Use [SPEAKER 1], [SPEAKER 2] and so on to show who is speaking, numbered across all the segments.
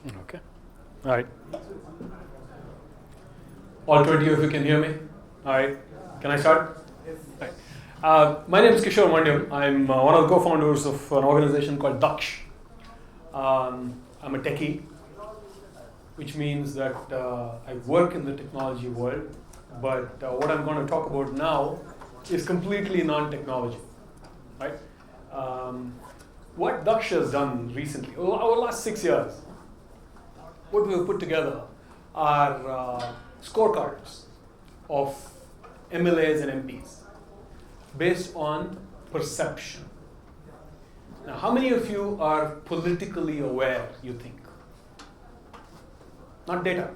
[SPEAKER 1] Okay. All right. All 20 of you can hear me? All right. Can I start? Right. My name is Kishore Mandyam. I'm one of the co-founders of an organization called Daksh. I'm a techie, which means that I work in the technology world, but what I'm going to talk about now is completely non-technology. Right? What Daksh has done recently, over the last 6 years, what we've put together are scorecards of MLAs and MPs based on perception. Now, how many of you are politically aware, you think? Not data.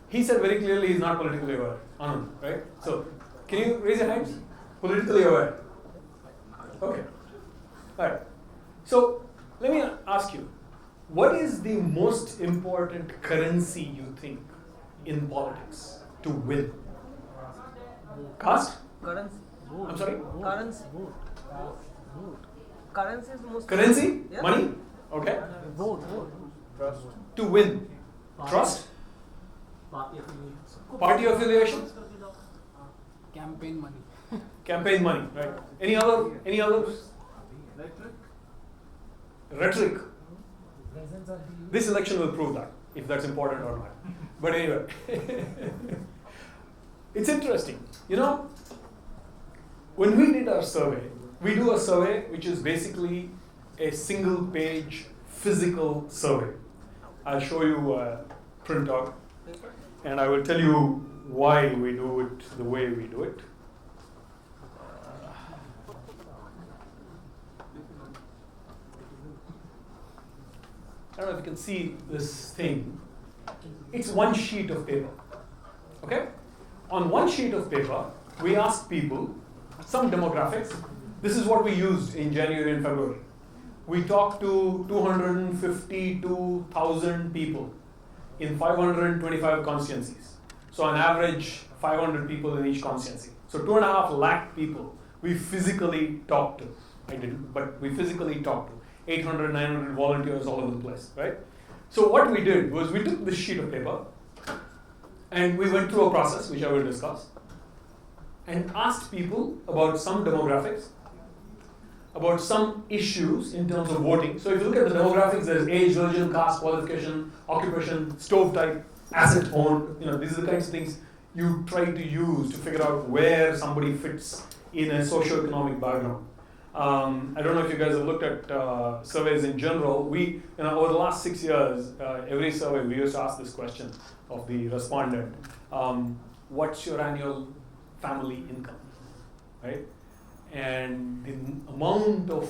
[SPEAKER 1] He said very clearly he's not politically aware. Anand, right? So, can you raise your hands? Politically aware. Okay. All right. So, let me ask you, what is the most important currency you think in politics to win? Caste?
[SPEAKER 2] Currency.
[SPEAKER 1] I'm sorry?
[SPEAKER 2] Currency. Currency is the most.
[SPEAKER 1] Currency?
[SPEAKER 2] Yeah.
[SPEAKER 1] Money? Okay.
[SPEAKER 2] Vote.
[SPEAKER 3] Trust.
[SPEAKER 1] To win? Trust? Party affiliation?
[SPEAKER 4] Campaign money.
[SPEAKER 1] Campaign money, right? Any others? Rhetoric. This election will prove that, if that's important or not. But anyway, it's interesting. You know, when we did our survey, we do a survey which is basically a single page physical survey. I'll show you a printout and I will tell you why we do it the way we do it. I don't know if you can see this thing. It's one sheet of paper. Okay? On one sheet of paper, we asked people some demographics. This is what we used in January and February. We talked to 252,000 people in 525 constituencies. So on average, 500 people in each constituency. So 2.5 lakh people we physically talked to. I didn't, but we physically talked to. 800, 900 volunteers all over the place, right? So what we did was we took this sheet of paper and we went through a process, which I will discuss, and asked people about some demographics, about some issues in terms of voting. So if you look at the demographics, there's age, religion, caste, qualification, occupation, stove type, asset owned. You know, these are the kinds of things you try to use to figure out where somebody fits in a socio-economic background. I don't know if you guys have looked at surveys in general. We, over the last 6 years, every survey we used to ask this question of the respondent: what's your annual family income, right? And the amount of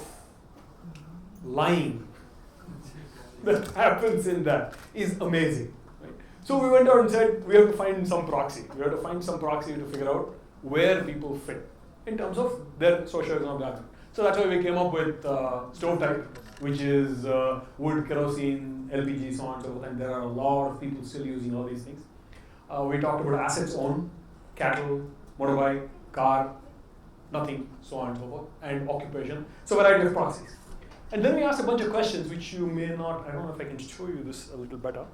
[SPEAKER 1] lying that happens in that is amazing, right? So we went out and said we have to find some proxy. We have to find some proxy to figure out where people fit in terms of their socio-economic background. So that's why we came up with stove type, which is wood, kerosene, LPG, so on and so forth. And there are a lot of people still using all these things. We talked about assets owned, cattle, motorbike, car, nothing, so on and so forth, and occupation. So variety of proxies. And then we asked a bunch of questions which you may not, I don't know if I can show you this a little better.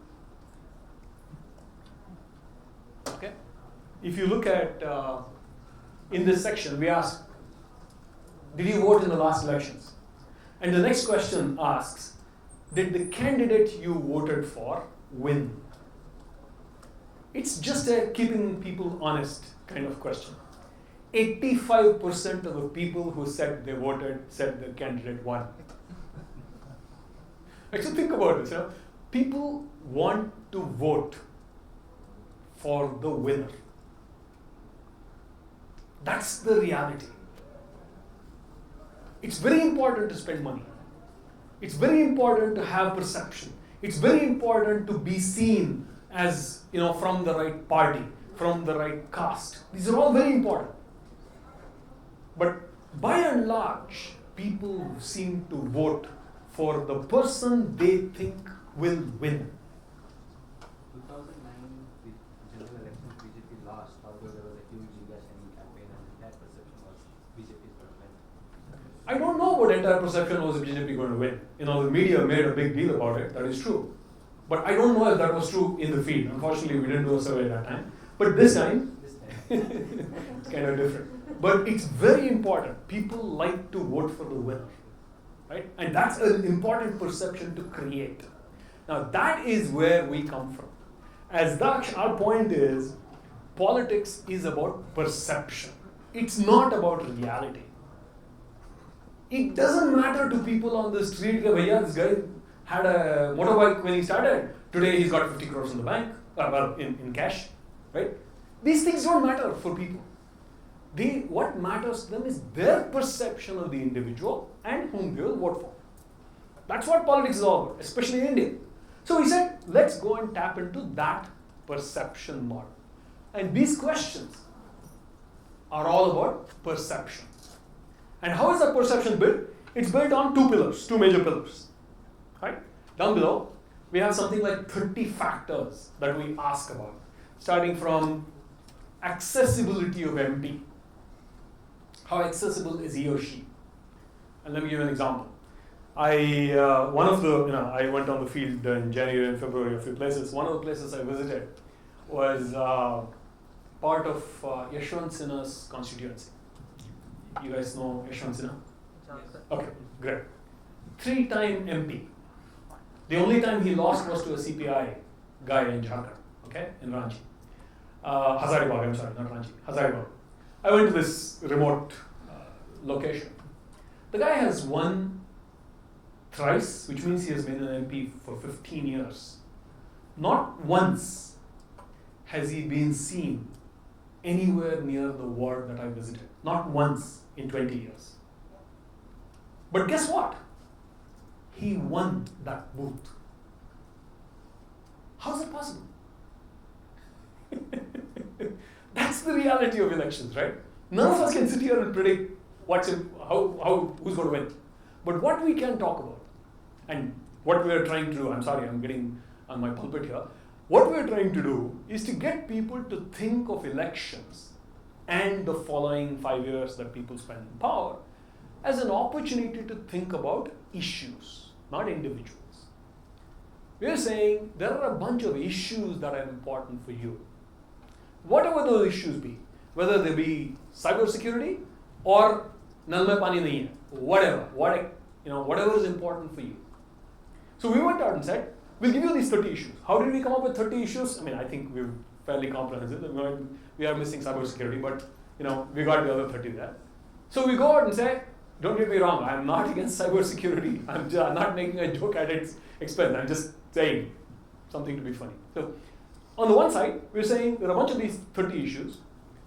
[SPEAKER 1] Okay. If you look at, in this section, we asked, did you vote in the last elections? And the next question asks, did the candidate you voted for win? It's just a keeping people honest kind of question. 85% of the people who said they voted said the candidate won. So think about this. People want to vote for the winner. That's the reality. It's very important to spend money. It's very important to have perception. It's very important to be seen as, from the right party, from the right caste. These are all very important. But by and large, people seem to vote for the person they think will win.
[SPEAKER 3] 2009, the general election BJP lost, although there was a huge campaign and that perception was BJP's government.
[SPEAKER 1] I don't know about entire perception was the BJP going to win. The media made a big deal about it. That is true. But I don't know if that was true in the field. Unfortunately, we didn't do a survey at that time. But this time, it's kind of different. But it's very important. People like to vote for the winner, right? And that's an important perception to create. Now, that is where we come from. As Daksh, our point is, politics is about perception. It's not about reality. It doesn't matter to people on the street, this guy had a motorbike when he started. Today he's got 50 crores in the bank, in cash, right? These things don't matter for people. What matters to them is their perception of the individual and whom they will vote for. That's what politics is all about, especially in India. So we said, let's go and tap into that perception model. And these questions are all about perception. And how is that perception built? It's built on two major pillars. Right? Down below, we have something like 30 factors that we ask about, starting from accessibility of MP. How accessible is he or she? And let me give you an example. I went on the field in January and February a few places. One of the places I visited was part of Yashwant Sinha's constituency. You guys know Yashwant Sinha? Okay, great. 3-time MP. The only time he lost was to a CPI guy in Jharkhand, okay, in Ranchi. Hazaribagh, I'm sorry, not Ranchi, Hazaribagh. I went to this remote location. The guy has won thrice, which means he has been an MP for 15 years. Not once has he been seen anywhere near the ward that I visited. Not once in 20 years. But guess what? He won that booth. How is it possible? That's the reality of elections, right? None of us can sit here and predict who's going to win. But what we can talk about, and what we are trying to do, I'm sorry, I'm getting on my pulpit here. What we are trying to do is to get people to think of elections and the following 5 years that people spend in power as an opportunity to think about issues, not individuals. We are saying there are a bunch of issues that are important for you. Whatever those issues be, whether they be cybersecurity or nal mein pani nahi hai, whatever is important for you. So we went out and said, we'll give you these 30 issues. How did we come up with 30 issues? I think we're fairly comprehensive. We are missing cybersecurity, but we got the other 30 there. So we go out and say, don't get me wrong, I'm not against cybersecurity. I'm not making a joke at its expense. I'm just saying something to be funny. So on the one side, we're saying there are a bunch of these 30 issues,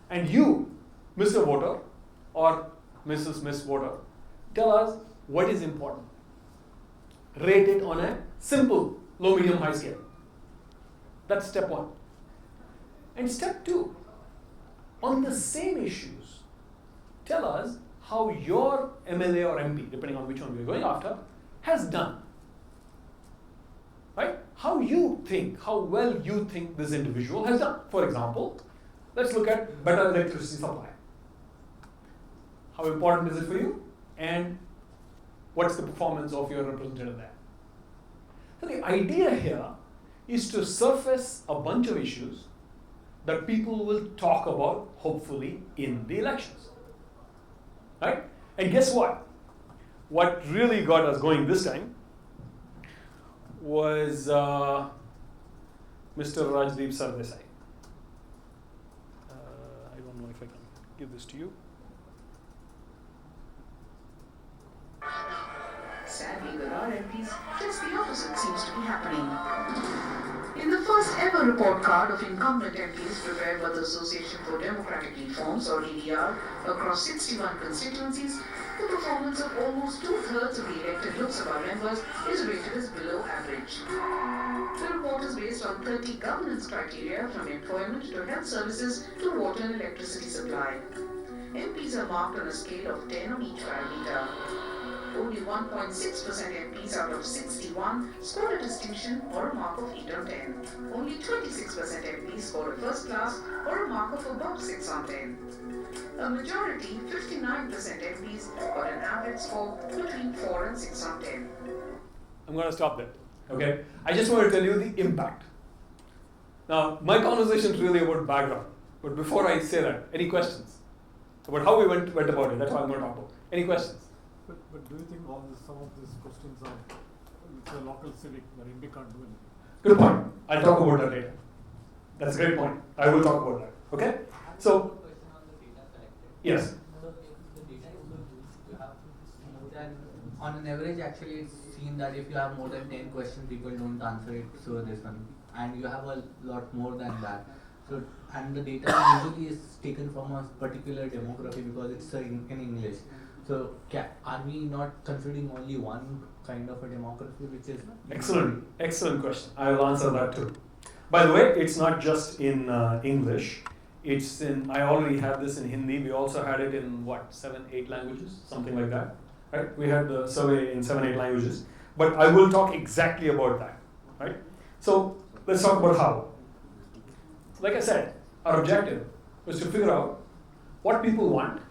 [SPEAKER 1] and you, Mr. Voter or Mrs. Miss Voter, tell us what is important. Rate it on a simple low, medium, high scale. That's step one. And step two, on the same issues, tell us how your MLA or MP, depending on which one we're going after, has done. Right? How well you think this individual has done. For example, let's look at better electricity supply. How important is it for you? And what's the performance of your representative there? So the idea here is to surface a bunch of issues that people will talk about, hopefully, in the elections. Right? And guess what? What really got us going this time was Mr. Rajdeep Sardesai. I don't know if I can give this to you.
[SPEAKER 2] Sadly, with our MPs, just the opposite seems to be happening. In the first ever report card of incumbent MPs prepared by the Association for Democratic Reforms, or ADR, across 61 constituencies, the performance of almost 2/3 of the elected Lok Sabha members is rated as below average. The report is based on 30 governance criteria, from employment to health services to water and electricity supply. MPs are marked on a scale of 10 on each parameter. only 1.6% MPs out of 61 scored a distinction or a mark of 8 on 10. Only 26% MPs scored a first class or a mark of above 6 on 10. A majority, 59% MPs, got an average score between 4 and 6 on 10.
[SPEAKER 1] I'm going to stop there. Okay? I just want to tell you the impact. Now, my conversation is really about background. But before I say that, any questions about how we went about it? That's what I'm going to talk about. Any questions?
[SPEAKER 5] But do you think some of these questions are it's a local civic where India can't do anything?
[SPEAKER 1] Good point. I'll talk about that later. That's a great point. I will talk about that. Okay? So, yes.
[SPEAKER 3] So if the data is so huge, you have more than, on an average actually it's seen that if you have more than 10 questions, people don't answer it, so this one. And you have a lot more than that. So, and the data usually is taken from a particular demography because it's in English. So, are we not considering only one kind of a demography, which is...
[SPEAKER 1] Excellent question. I will answer that too. By the way, it's not just in English. It's in, I already have this in Hindi. We also had it in 7, 8 languages, something like that. Right? We had the survey in 7, 8 languages. But I will talk exactly about that. Right? So, let's talk about how. Like I said, our objective was to figure out what people want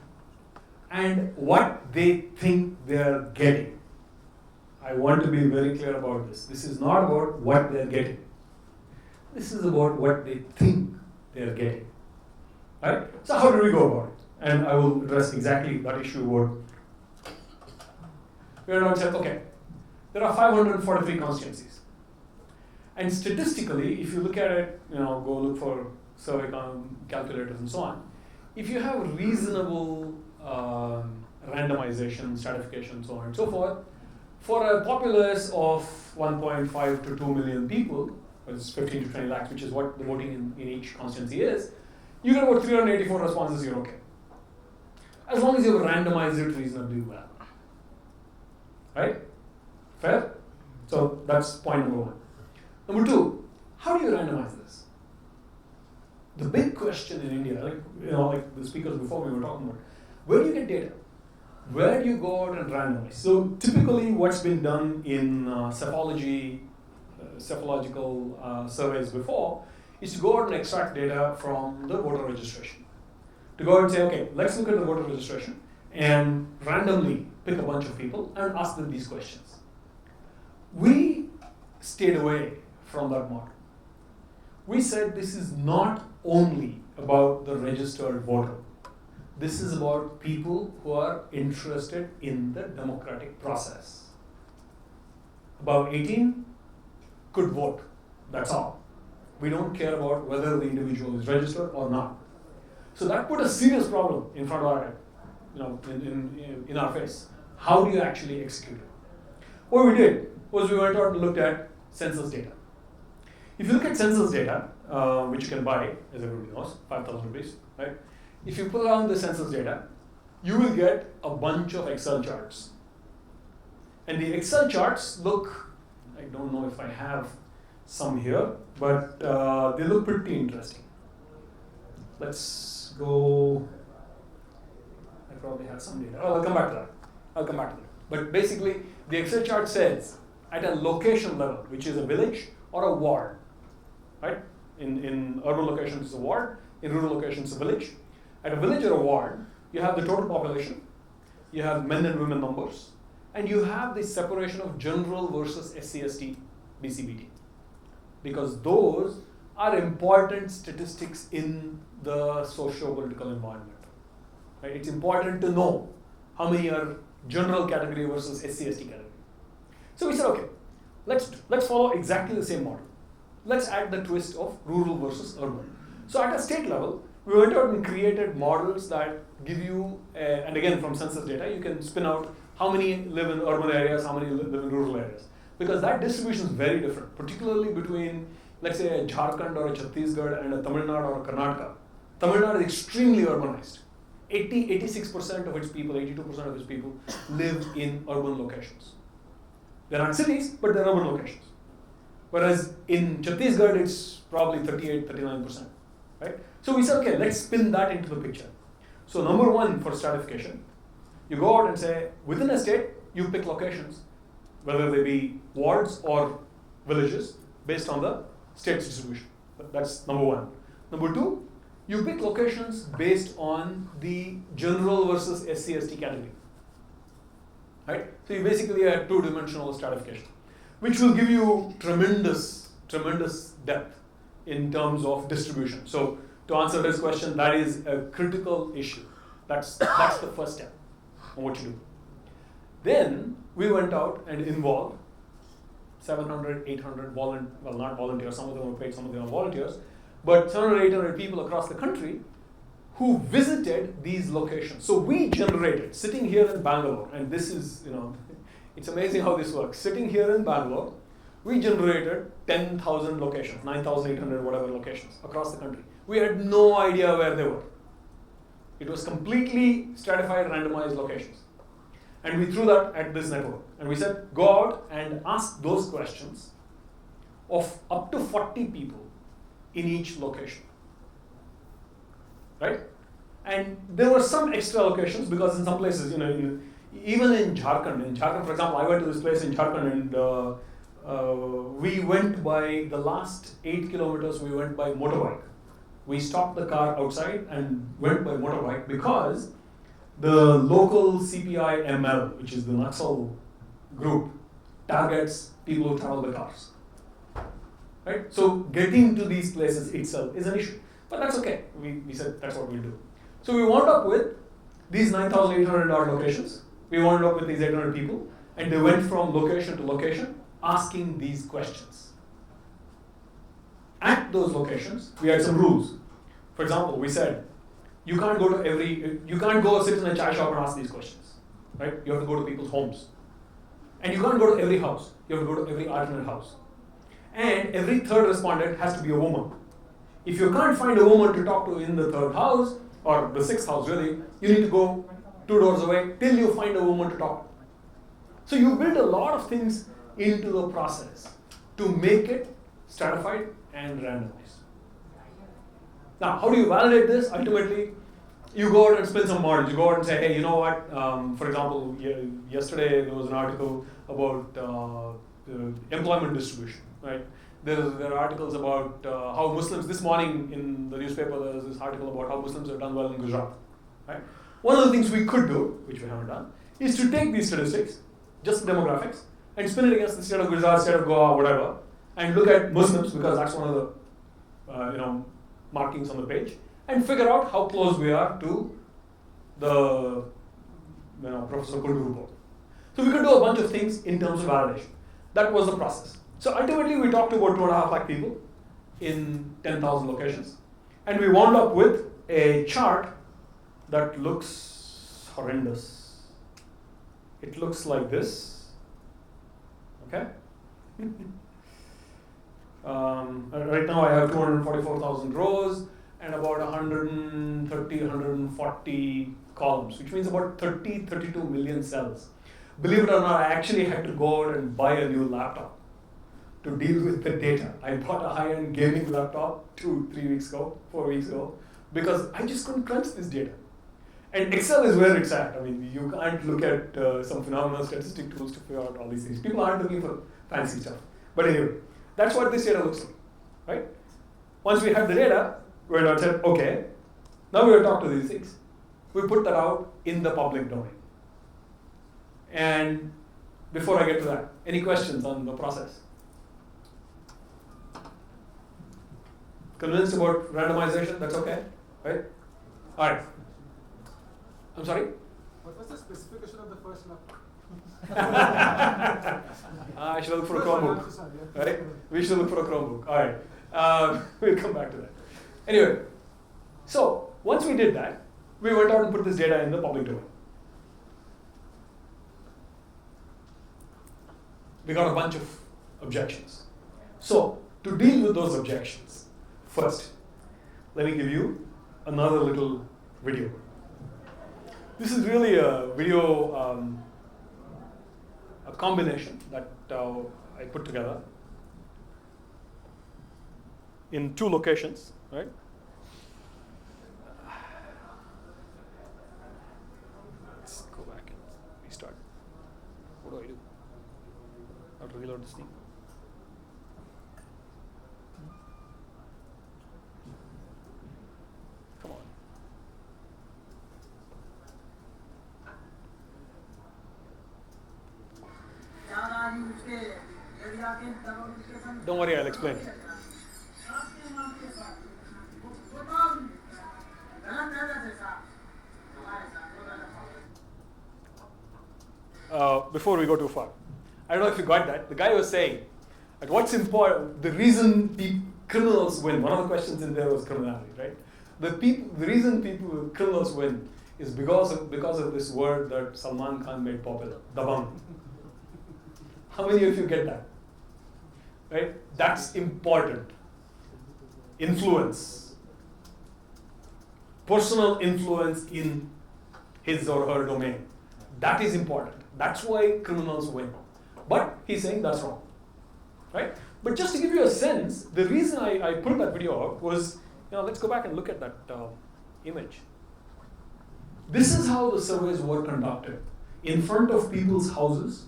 [SPEAKER 1] and what they think they are getting. I want to be very clear about this. This is not about what they are getting. This is about what they think they are getting. Right? So how do we go about it? And I will address exactly that issue about. We are now saying, okay, there are 543 constituencies. And statistically, if you look at it, go look for survey calculators and so on. If you have reasonable randomization, stratification, so on and so forth, for a populace of 1.5 to 2 million people, which is 15 to 20 lakhs, which is what the voting in each constituency is, you get about 384 responses, you're okay. As long as you have randomized it reasonably well. Right? Fair? So that's point number one. Number two, how do you randomize this? The big question in India, like the speakers before we were talking about, where do you get data? Where do you go out and randomize? So typically what's been done in cephalogical surveys before is to go out and extract data from the voter registration. To go out and say, okay, let's look at the voter registration and randomly pick a bunch of people and ask them these questions. We stayed away from that model. We said this is not only about the registered voter. This is about people who are interested in the democratic process. Above 18 could vote. That's all. We don't care about whether the individual is registered or not. So that put a serious problem in front of our head, in our face. How do you actually execute it? What we did was we went out and looked at census data. If you look at census data, which you can buy, as everybody knows, 5,000 rupees, right? If you pull down the census data, you will get a bunch of Excel charts. And the Excel charts look, I don't know if I have some here, but they look pretty interesting. Let's go, I probably have some data. Oh, I'll come back to that. But basically, the Excel chart says, at a location level, which is a village or a ward, right? In urban locations, it's a ward. In rural locations, it's a village. At a village or a ward, you have the total population, you have men and women numbers, and you have the separation of general versus SC/ST, BCBT. Because those are important statistics in the socio-political environment. Right? It's important to know how many are general category versus SC/ST category. So we said, okay, let's follow exactly the same model. Let's add the twist of rural versus urban. So at a state level, we went out and created models that give you, and again from census data, you can spin out how many live in urban areas, how many live in rural areas. Because that distribution is very different, particularly between, let's say, a Jharkhand or a Chhattisgarh and a Tamil Nadu or a Karnataka. Tamil Nadu is extremely urbanized. 86% of its people, 82% of its people live in urban locations. They're not cities, but they're urban locations. Whereas in Chhattisgarh, it's probably 38, 39%. Right? So we said, okay, let's spin that into the picture. So number one for stratification, you go out and say, within a state, you pick locations, whether they be wards or villages, based on the state's distribution. That's number one. Number two, you pick locations based on the general versus SC/ST category. Right? So you basically have two-dimensional stratification, which will give you tremendous depth in terms of distribution. So to answer this question, that is a critical issue. That's the first step on what you do. Then we went out and involved 700, 800 not volunteers, some of them were paid, some of them are volunteers, but 700, 800 people across the country who visited these locations. So we generated, sitting here in Bangalore, and this is, it's amazing how this works. Sitting here in Bangalore, we generated 10,000 locations, 9,800 whatever locations across the country. We had no idea where they were. It was completely stratified, randomized locations. And we threw that at this network. And we said, go out and ask those questions of up to 40 people in each location. Right? And there were some extra locations because in some places, even in Jharkhand, for example, I went to this place in Jharkhand and we went by the last 8 kilometers, we went by motorbike. We stopped the car outside and went by motorbike because the local CPI-ML, which is the Naxal group, targets people who travel by cars. Right? So getting to these places itself is an issue. But that's okay. We said that's what we'll do. So we wound up with these 9,800 odd locations. We wound up with these 800 people, and they went from location to location asking these questions. At those locations, we had some rules. For example, we said, you can't go sit in a chai shop and ask these questions. Right? You have to go to people's homes. And you can't go to every house. You have to go to every alternate house. And every third respondent has to be a woman. If you can't find a woman to talk to in the third house, or the sixth house really, you need to go 2 doors away till you find a woman to talk to. So you build a lot of things into the process to make it stratified and randomized. Now, how do you validate this? Ultimately, you go out and spin some models. You go out and say, hey, you know what? For example, yesterday there was an article about employment distribution, right? There are articles about how Muslims, this morning in the newspaper there was this article about how Muslims have done well in Gujarat. Right? One of the things we could do, which we haven't done, is to take these statistics, just the demographics, and spin it against the state of Gujarat, state of Goa, whatever, and look at Muslims, because that's one of the markings on the page, and figure out how close we are to the Professor Kundu report. So we could do a bunch of things in terms of validation. That was the process. So ultimately, we talked to about 2.5 lakh people in 10,000 locations, and we wound up with a chart that looks horrendous. It looks like this. Okay. Right now, I have 244,000 rows and about 130, 140 columns, which means about 32 million cells. Believe it or not, I actually had to go out and buy a new laptop to deal with the data. I bought a high-end gaming laptop 4 weeks ago, because I just couldn't crunch this data. And Excel is where it's at. I mean, you can't look at some phenomenal statistic tools to figure out all these things. People aren't looking for fancy stuff. But anyway, that's what this data looks like, right? Once we had the data, we went out and said, okay, now we will talk to these things. We put that out in the public domain. And before I get to that, any questions on the process? Convinced about randomization? That's okay, right? All right. I'm sorry?
[SPEAKER 5] What was the specification of the first laptop?
[SPEAKER 1] I should look for a Chromebook, right? We should look for a Chromebook. All right. We'll come back to that. Anyway, so once we did that, we went out and put this data in the public domain. We got a bunch of objections. So to deal with those objections, first, let me give you another little video. This is really a video, a combination that I put together in 2 locations, right? Let's go back and restart. How to reload this thing? Come on. Don't worry, I'll explain. Before we go too far, I don't know if you got that. The guy was saying that what's important, the reason criminals win. One of the questions in there was criminality, right? The reason criminals win is because of this word that Salman Khan made popular, dabang. How many of you get that? Right? That's important. Influence. Personal influence in his or her domain. That is important. That's why criminals win. But he's saying that's wrong. Right? But just to give you a sense, the reason I pulled that video out was, let's go back and look at that image. This is how the surveys were conducted. In front of people's houses,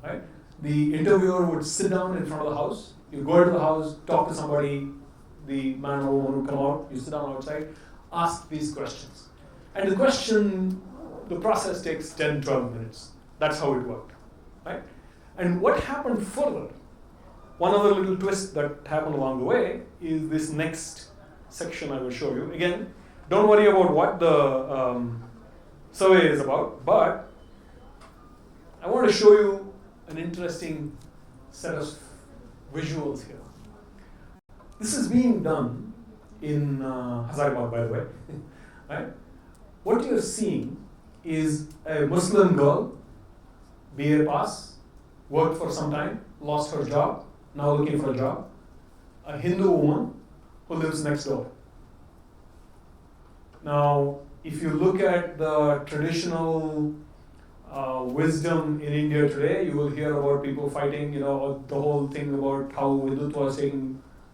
[SPEAKER 1] right? The interviewer would sit down in front of the house. You go into the house, talk to somebody, the man or woman would come out, you sit down outside, ask these questions. And the process takes 10, 12 minutes. That's how it worked, right? And what happened further, one other little twist that happened along the way is this next section I will show you. Again, don't worry about what the survey is about, but I want to show you an interesting set of visuals here. This is being done in Hazaribagh, by the way. Right? What you're seeing is a Muslim girl, BA pass, worked for some time, lost her job, now looking for a job. A Hindu woman who lives next door. Now, if you look at the traditional wisdom in India today, you will hear about people fighting, the whole thing about how Hindutva is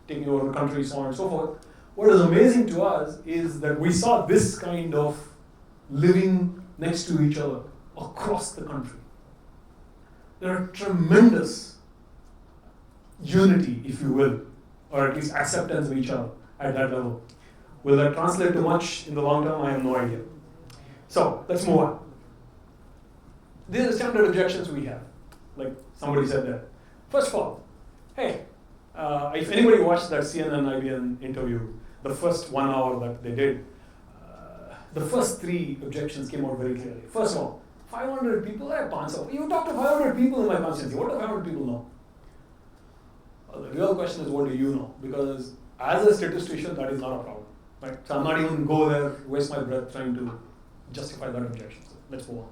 [SPEAKER 1] taking over the country, so on and so forth. What is amazing to us is that we saw this kind of living next to each other across the country. There are tremendous unity, if you will, or at least acceptance of each other at that level. Will that translate to much in the long term? I have no idea. So, let's move on. These are the standard objections we have, like somebody said there. First of all, hey, if anybody watched that CNN-IBN interview, the first 1 hour that they did, the first 3 objections came out very clearly. First of all, 500 people, you talk to 500 people in my constituency, what do 500 people know? Well, the real question is, what do you know? Because as a statistician, that is not a problem. Right? So I'm not even go there, waste my breath trying to justify that objection. So let's move on.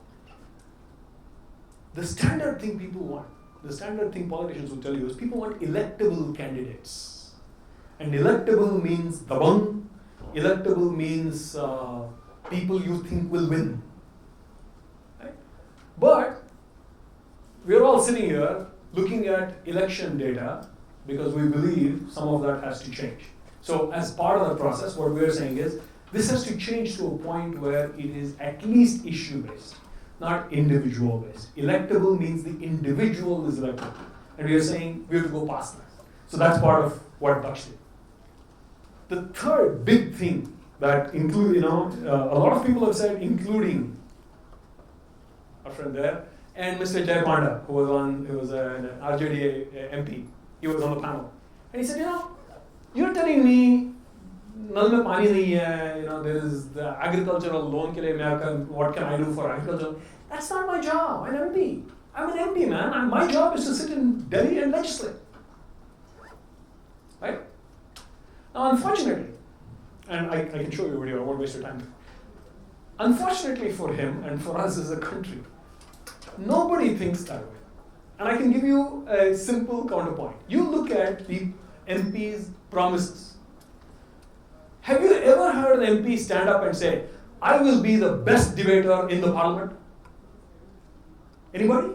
[SPEAKER 1] The standard thing people want, the standard thing politicians will tell you is people want electable candidates. And electable means dabang, electable means people you think will win. Right? But we're all sitting here looking at election data because we believe some of that has to change. So as part of the process, what we're saying is this has to change to a point where it is at least issue-based, not individual-based. Electable means the individual is electable. And we are saying we have to go past that. So that's part of what Daksh did. The third big thing that include, a lot of people have said, including our friend there, and Mr. Jay Panda, who was an RJD MP, he was on the panel. And he said, you're telling me, nal mein pani nahi hai, there is the agricultural loan ke liye, what can I do for agriculture? That's not my job, I'm an MP. I'm an MP, man, and my job is to sit in Delhi and legislate. Right? Now, unfortunately, and I can show you a video, I won't waste your time. Unfortunately for him and for us as a country, nobody thinks that way. And I can give you a simple counterpoint. You look at the MP's promises. Have you ever heard an MP stand up and say, I will be the best debater in the parliament? Anybody?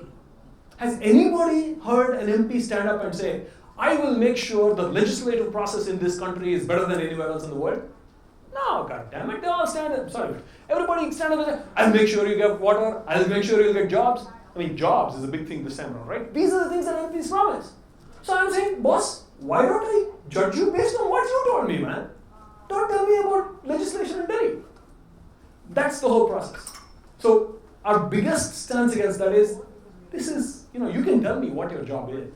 [SPEAKER 1] Has anybody heard an MP stand up and say, I will make sure the legislative process in this country is better than anywhere else in the world? No, goddammit, they all stand up. Sorry. Everybody stand up and say, I'll make sure you get water, I'll make sure you'll get jobs. I mean, jobs is a big thing this time around, right? These are the things that MPs promise. So I'm saying, boss, why don't I judge you based on what you told me, man? Don't tell me about legislation in Delhi. That's the whole process. So our biggest stance against that is, this is, you can tell me what your job is.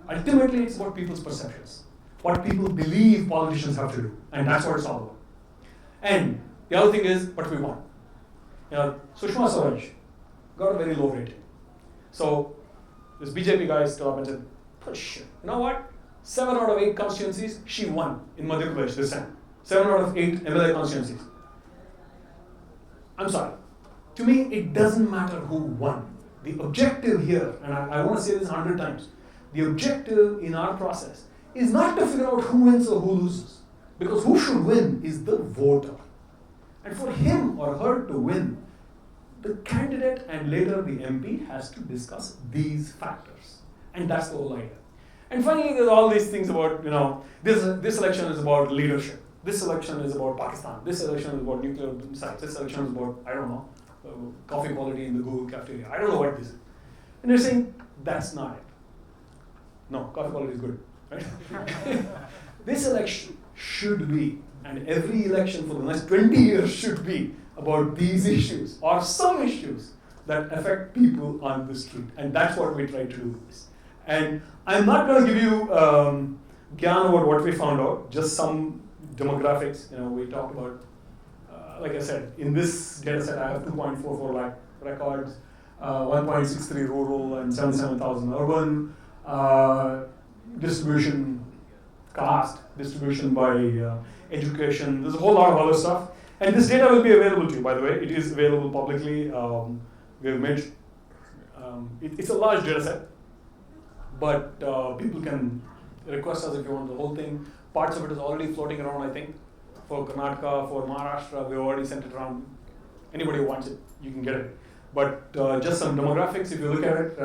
[SPEAKER 1] Ultimately, it's about people's perceptions, what people believe politicians have to do, and that's what it's all about. And the other thing is what we want. Sushma Swaraj got a very low rating. So this BJP guy stood up and said, push, you know what? 7 out of 8 constituencies, she won in Madhya Pradesh this time. 7 out of 8 MLA constituencies. I'm sorry. To me, it doesn't matter who won. The objective here, and I want to say this 100 times, the objective in our process is not to figure out who wins or who loses. Because who should win is the voter. And for him or her to win, the candidate and later the MP has to discuss these factors. And that's the whole idea. And finally, there's all these things about, this election is about leadership. This election is about Pakistan. This election is about nuclear sites. This election is about, I don't know, coffee quality in the Google cafeteria. I don't know what this is. And they're saying, that's not it. No, coffee quality is good. Right? This election should be, and every election for the next 20 years should be, about these issues or some issues that affect people on the street. And that's what we try to do with this. And I'm not going to give you gyan about what we found out, just some demographics. We talked about, like I said, in this data set I have 2.44 lakh records, 1.63 rural and 77,000 urban, distribution, caste, distribution by education. There's a whole lot of other stuff. And this data will be available to you, by the way. It is available publicly. We have made, it's a large data set, but people can request us if you want the whole thing. Parts of it is already floating around, I think. For Karnataka, for Maharashtra, we've already sent it around. Anybody who wants it, you can get it. But just some demographics, if you look at it,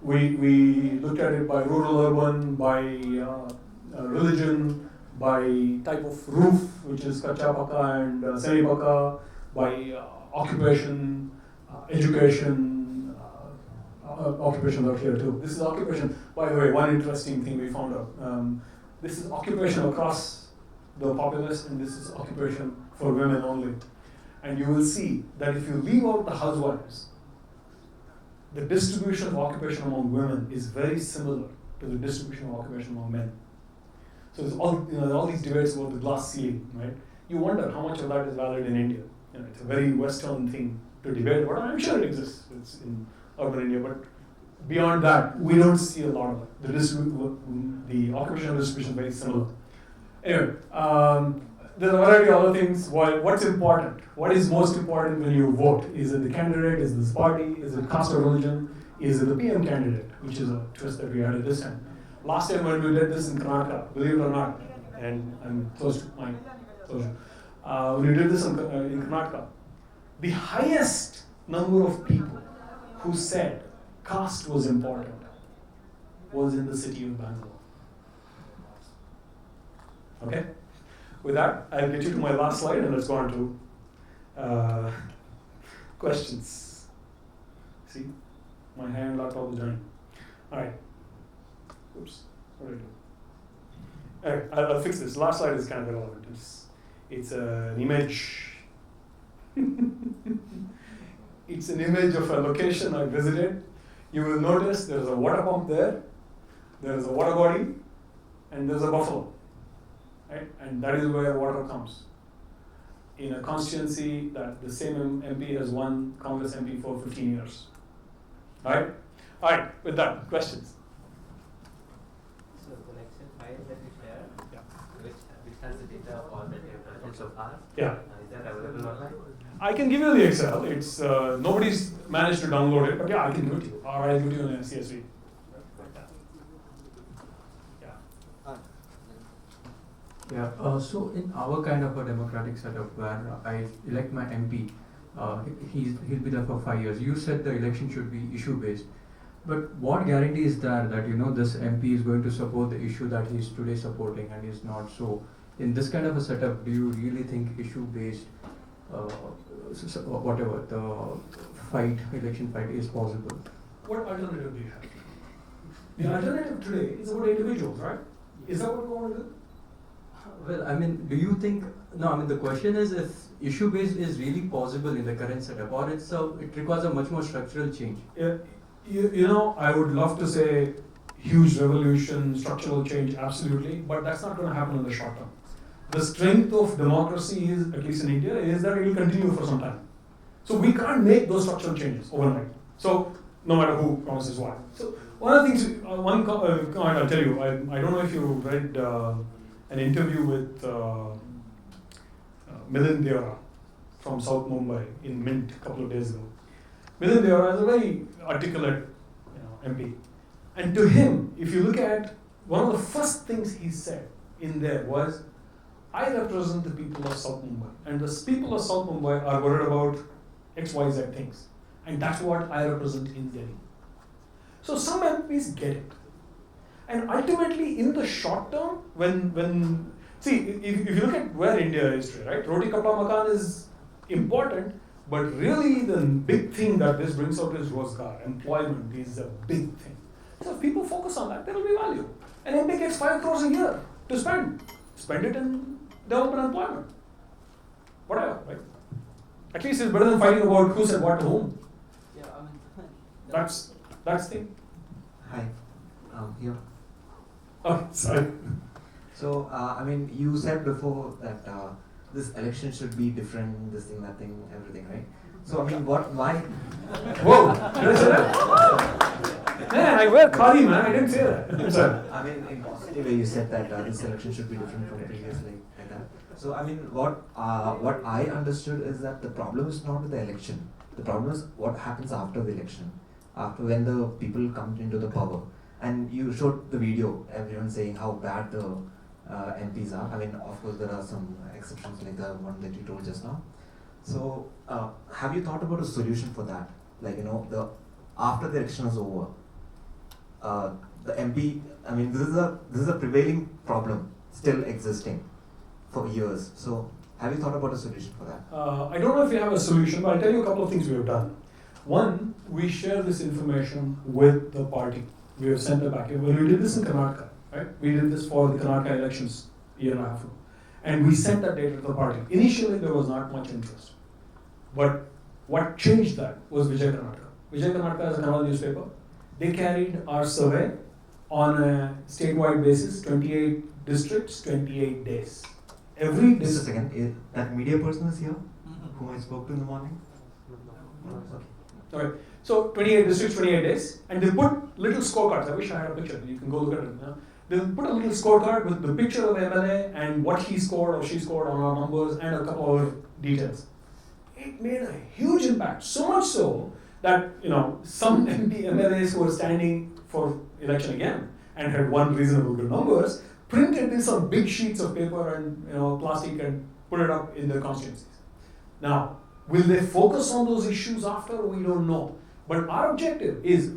[SPEAKER 1] we looked at it by rural, urban, by religion, by type of roof, which is kacha paka and semi paka, by occupation, education, occupation out here too. This is occupation. By the way, one interesting thing we found out. This is occupation across the populace, and this is occupation for women only. And you will see that if you leave out the housewives, the distribution of occupation among women is very similar to the distribution of occupation among men. So there's all these debates about the glass ceiling, right? You wonder how much of that is valid in India. It's a very Western thing to debate about. I'm sure it exists. It's in urban India, but beyond that, we don't see a lot of it. The occupational distribution is very similar. Anyway, there's a variety of other things. What's important? What is most important when you vote? Is it the candidate? Is it this party? Is it caste or religion? Is it the PM candidate? Which is a twist that we added this time. Last time when we did this in Karnataka, believe it or not, and I'm close to my closure, when we did this in Karnataka, the highest number of people who said caste was important was in the city of Bangalore. Okay? With that, I'll get you to my last slide and let's go on to questions. See? My hand locked all the time. Alright. Oops, what did I do? Anyway, I'll fix this. Last slide is kind of irrelevant. It's an image. It's an image of a location I visited. You will notice there's a water pump there, there's a water body, and there's a buffalo. Right? And that is where water comes. In a constituency that the same MP has won Congress MP for 15 years. Alright? Alright, with that, questions?
[SPEAKER 6] So the election file that you shared,
[SPEAKER 1] Yeah.
[SPEAKER 6] which has the data of all the projects so far,
[SPEAKER 1] Yeah.
[SPEAKER 6] Is that available online?
[SPEAKER 1] I can give you the Excel. It's nobody's managed to download it, but yeah, I can give it to you. Or I'll give it to you in a CSV. Yeah.
[SPEAKER 7] Yeah, so in our kind of a democratic setup where I elect my MP, he'll be there for 5 years. You said the election should be issue based, but what guarantee is there that this MP is going to support the issue that he's today supporting and is not? So in this kind of a setup, do you really think issue based, whatever the election fight is possible.
[SPEAKER 1] What alternative do you have? The alternative today is about individuals, right? Is that what we want to do?
[SPEAKER 7] Well, I mean, do you think, no, I mean, the question is if issue-based is really possible in the current setup, or it requires a much more structural change?
[SPEAKER 1] Yeah, you know, I would love to say huge revolution, structural change, absolutely, but that's not going to happen in the short term. The strength of democracy is, at least in India, is that it will continue for some time. So we can't make those structural changes overnight. So no matter who promises what. So one of the things, one comment I'll tell you, I don't know if you read an interview with Mandyam from South Mumbai in Mint a couple of days ago. Mandyam is a very articulate MP. And to him, if you look at one of the first things he said in there was, I represent the people of South Mumbai, and the people of South Mumbai are worried about XYZ things. And that's what I represent in Delhi. So some MPs get it. And ultimately, in the short term, when see, if you look at where India is today, right? Roti Kapda Makan is important, but really the big thing that this brings out is Rozgar. Employment is a big thing. So if people focus on that, there will be value. An MP gets 5 crores a year to spend. Spend it in development employment. Whatever, right? At least it's better than fighting about who said what to whom.
[SPEAKER 6] Yeah, I mean,
[SPEAKER 1] That's the thing.
[SPEAKER 8] Hi, here.
[SPEAKER 1] Oh, sorry.
[SPEAKER 8] So, I mean, you said before that this election should be different, this thing, that thing, everything, right? So, I mean, why?
[SPEAKER 1] Whoa, did I say that? Man, I wear khadi, man. I didn't say that. Sorry.
[SPEAKER 8] I mean, in positive way, you said that this election should be different from previous, like that. So, I mean, what I understood is that the problem is not with the election. The problem is what happens after the election, after when the people come into the power. And you showed the video, everyone saying how bad the MPs are. I mean, of course, there are some exceptions like the one that you told just now. So, have you thought about a solution for that? Like, after the election is over, the MP, I mean, this is a prevailing problem still existing for years. So, have you thought about a solution for that?
[SPEAKER 1] I don't know if we have a solution, but I'll tell you a couple of things we have done. One, we share this information with the party. We have sent it back. When we did this in Karnataka, right? We did this for the Karnataka elections a year and a half ago. And we sent that data to the party. Initially, there was not much interest. But what changed that was Vijay Karnataka. Vijay Karnataka is a Kannada newspaper. They carried our survey on a statewide basis, 28 districts, 28 days. Every
[SPEAKER 8] Just a
[SPEAKER 1] district.
[SPEAKER 8] second, that media person is here, whom I spoke to in the morning?
[SPEAKER 1] Okay. So 28 districts, 28 days, and they put little scorecards. I wish I had a picture. You can go look at it. They put a little scorecard with the picture of the MLA and what he scored or she scored on our numbers and a couple of details. It made a huge impact. So much so that some MLAs who were standing for election again and had won reasonable good numbers printed this on big sheets of paper and plastic and put it up in their constituencies. Now, will they focus on those issues after? We don't know. But our objective is,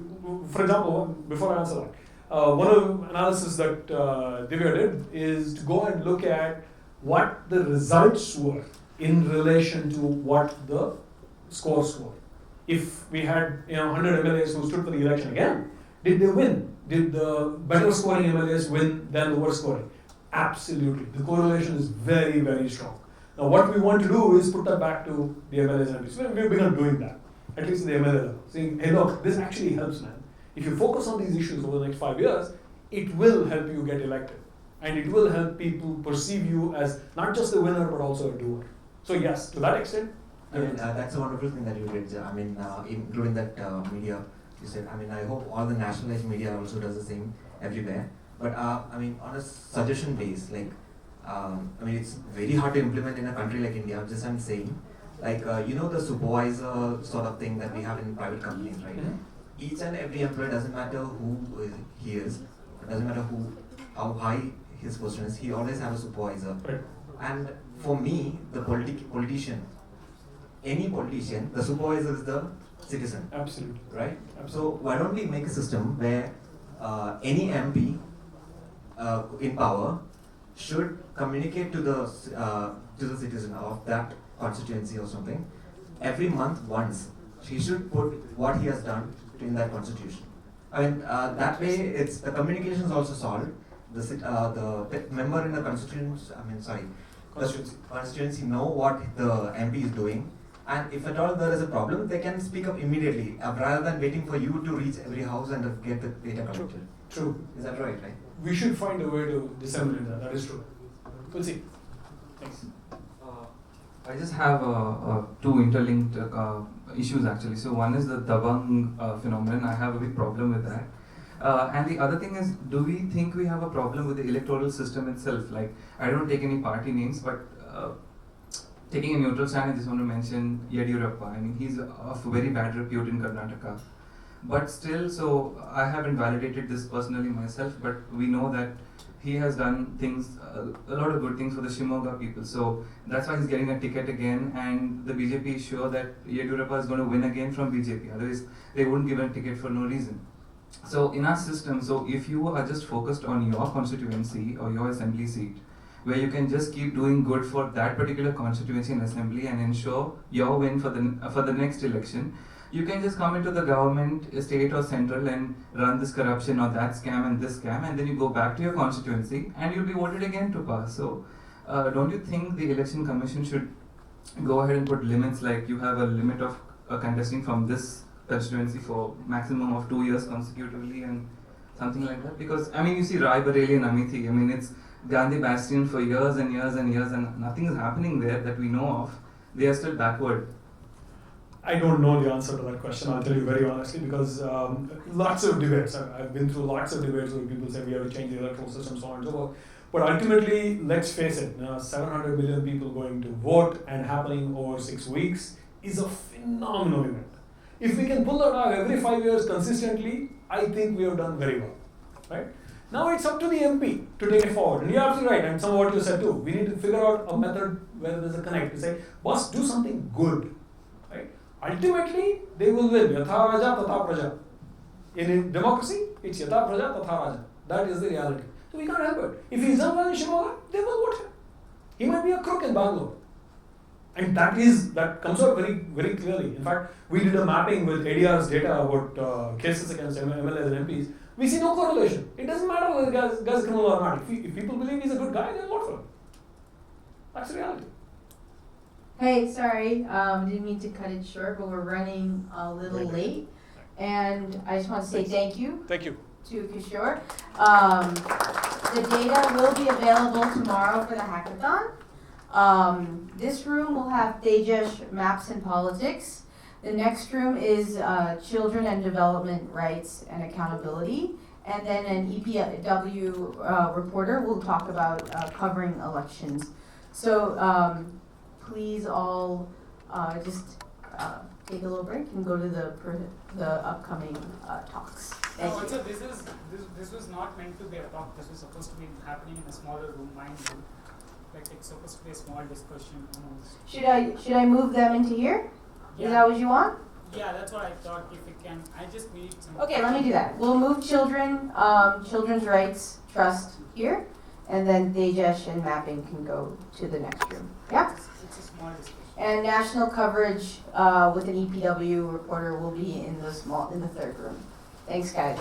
[SPEAKER 1] for example, before I answer that, one of the analysis that Divya did is to go and look at what the results were in relation to what the scores were. If we had 100 MLAs who stood for the election again, did they win? Did the better scoring MLAs win than the worst scoring? Absolutely. The correlation is very, very strong. Now, what we want to do is put that back to the MLAs and MPs. We've begun doing that, at least at the MLA level. Saying, hey, look, this actually helps, man. If you focus on these issues over the next 5 years, it will help you get elected. And it will help people perceive you as not just a winner, but also a doer. So yes, to that extent.
[SPEAKER 8] I mean, that's a wonderful thing that you did. I mean, including that media, you said. I mean, I hope all the nationalized media also does the same everywhere. But I mean, on a suggestion base, like, I mean, it's very hard to implement in a country like India. I'm saying, like, the supervisor sort of thing that we have in private companies, right?
[SPEAKER 1] Mm-hmm.
[SPEAKER 8] Each and every employee, doesn't matter who he is, doesn't matter how high his position is, he always have a supervisor.
[SPEAKER 1] Right.
[SPEAKER 8] And for me, the politician, any politician, the supervisor is the citizen.
[SPEAKER 1] Absolutely.
[SPEAKER 8] Right?
[SPEAKER 1] Absolutely.
[SPEAKER 8] So why don't we make a system where any MP in power should communicate to the citizen of that constituency or something every month once, he should put what he has done in that constitution. I mean, that way, it's the communication is also solved. The member in the constituency know what the MP is doing, and if at all there is a problem, they can speak up immediately rather than waiting for you to reach every house and get the data collected.
[SPEAKER 1] True.
[SPEAKER 8] Is that right?
[SPEAKER 1] We should find a way to disseminate that. That is true. We'll see. Thanks.
[SPEAKER 9] I just have two interlinked issues actually. So one is the Dabang phenomenon. I have a big problem with that. And the other thing is, do we think we have a problem with the electoral system itself? Like, I don't take any party names, but taking a neutral stand, I just want to mention Yediyurappa. I mean, he's of very bad repute in Karnataka. But still, so I haven't validated this personally myself, but we know that he has done things, a lot of good things for the Shimoga people. So that's why he's getting a ticket again, and the BJP is sure that Yediyurappa is going to win again from BJP. Otherwise, they wouldn't give him a ticket for no reason. So in our system, so if you are just focused on your constituency or your assembly seat, where you can just keep doing good for that particular constituency and assembly and ensure your win for the next election, you can just come into the government, state or central, and run this corruption or that scam and this scam, and then you go back to your constituency and you'll be voted again to pass. So don't you think the election commission should go ahead and put limits, like you have a limit of contesting from this constituency for maximum of 2 years consecutively and something like that? Because I mean, you see Rai Bareli and Amethi, I mean, it's Gandhi bastion for years and years and years, and nothing is happening there that we know of. They are still backward.
[SPEAKER 1] I don't know the answer to that question, I'll tell you very honestly, because lots of debates, I've been through lots of debates where people say we have to change the electoral system, so on and so forth. But ultimately, let's face it, 700 million people going to vote and happening over 6 weeks is a phenomenal event. If we can pull that off every 5 years consistently, I think we have done very well, right? Now it's up to the MP to take it forward. And you're absolutely right, and some of what you said too. We need to figure out a method where there's a connect to say, boss, do something good, right? Ultimately, they will win. Yatha Raja, Tatha Praja. In democracy, it's Yatha Praja, Tatha Raja. That is the reality. So we can't help it. If he's done well in Shimoga, they will vote him. He might be a crook in Bangalore. And that comes out very, very clearly. In fact, we did a mapping with ADR's data about cases against MLAs and MPs. We see no correlation. It doesn't matter whether the guy's criminal or not. If people believe he's a good guy, they'll vote for him. That's the reality.
[SPEAKER 10] Hey, sorry, didn't mean to cut it short, but we're running a little late. And I just want to say thank you.
[SPEAKER 1] Thank you.
[SPEAKER 10] To Kishore. The data will be available tomorrow for the hackathon. This room will have Tejas Maps and Politics. The next room is Children and Development Rights and Accountability. And then an EPW reporter will talk about covering elections. So please all just take a little break and go to the upcoming talks. Thank you.
[SPEAKER 4] Also, this was not meant to be a talk. This was supposed to be happening in a smaller room, mind room. Like it's supposed to be a small discussion.
[SPEAKER 10] Should I move them into here?
[SPEAKER 4] Yeah.
[SPEAKER 10] Is that what you want?
[SPEAKER 4] Yeah, that's what I thought. If it can, I just need some.
[SPEAKER 10] Okay, let me do that. We'll move Children's Rights Trust here, and then Tejas and Mapping can go to the next room. Yeah?
[SPEAKER 4] It's a small discussion.
[SPEAKER 10] And national coverage with an EPW reporter will be in the third room. Thanks, guys.